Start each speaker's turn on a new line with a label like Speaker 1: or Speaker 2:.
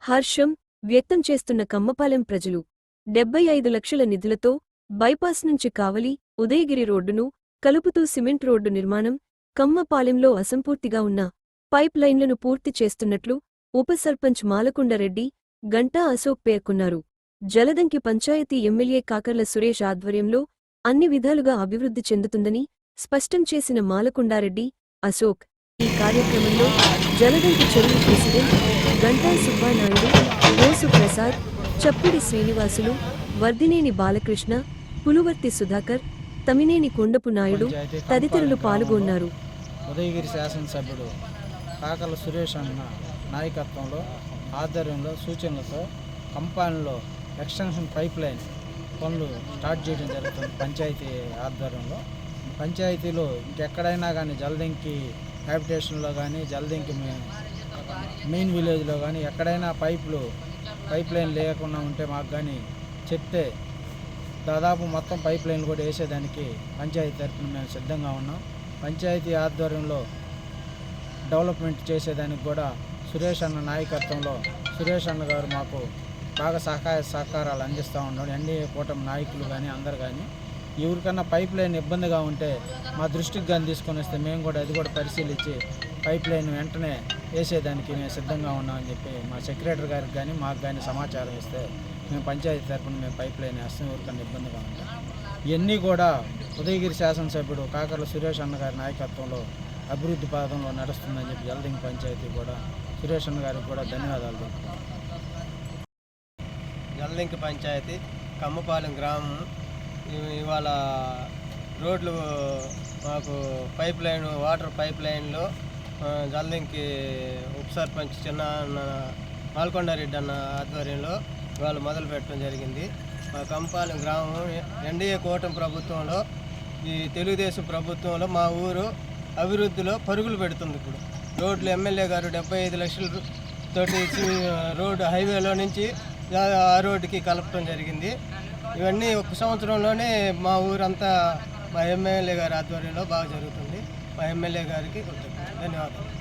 Speaker 1: హర్షం వ్యక్తం చేస్తున్న కమ్మపాలెం ప్రజలు 75 లక్షల నిధులతో బైపాస్ నుంచి కావలి ఉదయగిరి రోడ్డును కలుపుతూ సిమెంట్ రోడ్డు నిర్మాణం కమ్మపాలెంలో అసంపూర్తిగా ఉన్న పైప్ లైన్లను పూర్తి చేస్తున్నట్లు ఉప సర్పంచ్ మాలకొండరెడ్డి గంటా అశోక్ పేర్కొన్నారు. జలదంకి పంచాయతీ ఎమ్మెల్యే కాకర్ల సురేష్ ఆధ్వర్యంలో అన్ని విధాలుగా అభివృద్ధి చెందుతుందని స్పష్టం చేసిన మాలకొండారెడ్డి అశోక్ ఈ కార్యక్రమంలో జలదంకి చెరువు ప్రెసిడెంట్ గంటా సుబ్బానాయుడు, మోసు ప్రసాద్, చప్పిడి శ్రీనివాసులు, వర్ధినేని బాలకృష్ణ, పులువర్తి సుధాకర్, తమినేని కొండపు నాయుడు తదితరులు పాల్గొన్నారు.
Speaker 2: ఉదయగిరి శాసనసభ్యుడు కాకర్ల సురేష్ అన్న నాయకత్వంలో ఆధ్వర్యంలో సూచనలతో కంపానిలో ఎక్స్టెన్షన్ పైప్ లైన్ పనులు స్టార్ట్ చేయడం జరుగుతుంది. పంచాయతీ ఆధ్వర్యంలో పంచాయతీలో ఇంకెక్కడైనా కానీ జలదంకి హ్యాబిటేషన్లో కానీ జలదంకి మెయిన్ విలేజ్లో కానీ ఎక్కడైనా పైప్ లైన్ లేకుండా ఉంటే మాకు కానీ చెప్తే దాదాపు మొత్తం పైప్ లైన్లు కూడా వేసేదానికి పంచాయతీ తరఫున మేము సిద్ధంగా ఉన్నాం. పంచాయతీ ఆధ్వర్యంలో డెవలప్మెంట్ చేసేదానికి కూడా సురేష్ అన్న నాయకత్వంలో సురేష్ అన్న గారు మాకు బాగా సహకారాలు అందిస్తూ ఉన్నాడు. ఎన్డీఏ కూటమి నాయకులు కానీ అందరు కానీ ఎవరికన్నా పైప్ లైన్ ఇబ్బందిగా ఉంటే మా దృష్టికి కానీ తీసుకొని వస్తే మేము కూడా అది కూడా పరిశీలించి పైప్ లైన్ వెంటనే వేసేదానికి మేము సిద్ధంగా ఉన్నామని చెప్పి మా సెక్రటరీ గారికి కానీ మాకు కానీ సమాచారం ఇస్తే మేము పంచాయతీ తరఫున మేము పైప్ లైన్ వేస్తాం ఎవరికన్నా ఇబ్బందిగా ఉంటాం. ఇవన్నీ కూడా ఉదయగిరి శాసనసభ్యుడు కాకర్ల సురేష్ అన్న గారి నాయకత్వంలో అభివృద్ధి పథంలో నడుస్తుందని చెప్పి జలదంకి పంచాయతీ కూడా సురేష్ అన్న గారికి కూడా ధన్యవాదాలు.
Speaker 3: జలదంకి పంచాయతీ కమ్మపాలెం గ్రామం ఇవాళ రోడ్లు మాకు పైప్ లైన్ వాటర్ పైప్ లైన్లో జలదంకి ఉప సర్పంచ్ చిన్న అన్న మాలకొండారెడ్డి అన్న ఆధ్వర్యంలో ఇవాళ మొదలు పెట్టడం జరిగింది. మా కమ్మపాలెం గ్రామం ఎన్డీఏ కూటమి ప్రభుత్వంలో ఈ తెలుగుదేశం ప్రభుత్వంలో మా ఊరు అభివృద్ధిలో పరుగులు పెడుతుంది. ఇప్పుడు రోడ్లు ఎమ్మెల్యే గారు 75 లక్షల తోటి రోడ్డు హైవేలో నుంచి ఆ రోడ్డుకి కలపడం జరిగింది. ఇవన్నీ ఒక సంవత్సరంలోనే మా ఊరంతా మా ఎమ్మెల్యే గారి ఆధ్వర్యంలో బాగా జరుగుతుంది. మా ఎమ్మెల్యే గారికి ధన్యవాదాలు.